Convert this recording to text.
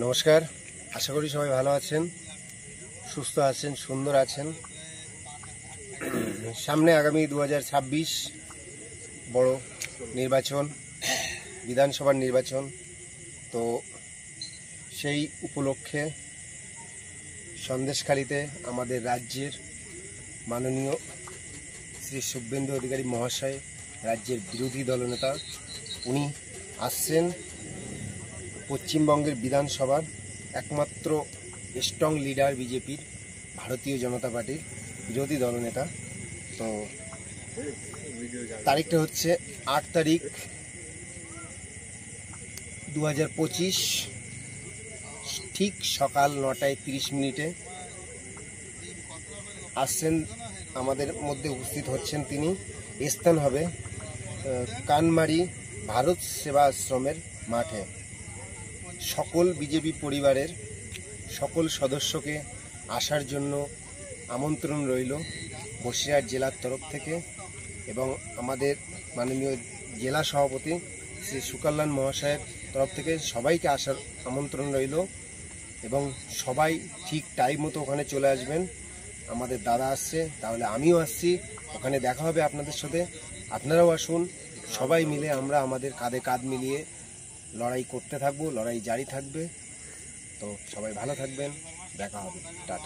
নমস্কার, আশা করি সবাই ভালো আছেন, সুস্থ আছেন, সুন্দর আছেন। সামনে আগামী 2026 বড় নির্বাচন, বিধানসভার নির্বাচন। তো সেই উপলক্ষে সন্দেশখালীতে আমাদের রাজ্যের মাননীয় শ্রী শুভেন্দু অধিকারী মহাশয়, রাজ্যের বিরোধী দলনেতা, উনি আসছেন পশ্চিমবঙ্গের বিধানসভার একমাত্র স্ট্রং লিডার বিজেপির, ভারতীয় জনতা পার্টির বিরোধী দলনেতা। তো তারিখটা হচ্ছে 8 তারিখ 2025, ঠিক সকাল 9:30 আসছেন, আমাদের মধ্যে উপস্থিত হচ্ছেন তিনি। স্থান হবে কানমারি ভারত সেবা আশ্রমের মাঠে। সকল বিজেপি পরিবারের সকল সদস্যকে আসার জন্য আমন্ত্রণ রইল বসিরহাট জেলার তরফ থেকে, এবং আমাদের মাননীয় জেলা সভাপতি শ্রী সুকল্যাণ মহাশয়ের তরফ থেকে সবাইকে আসার আমন্ত্রণ রইল। এবং সবাই ঠিক টাইম মতো ওখানে চলে আসবেন। আমাদের দাদা আসছে, তাহলে আমিও আসছি, ওখানে দেখা হবে আপনাদের সাথে। আপনারাও আসুন, সবাই মিলে আমরা আমাদের কাঁধে কাঁধ মিলিয়ে লড়াই করতে থাকবো, লড়াই জারি থাকবে। তো সবাই ভালো থাকবেন, দেখা হবে, টাটা।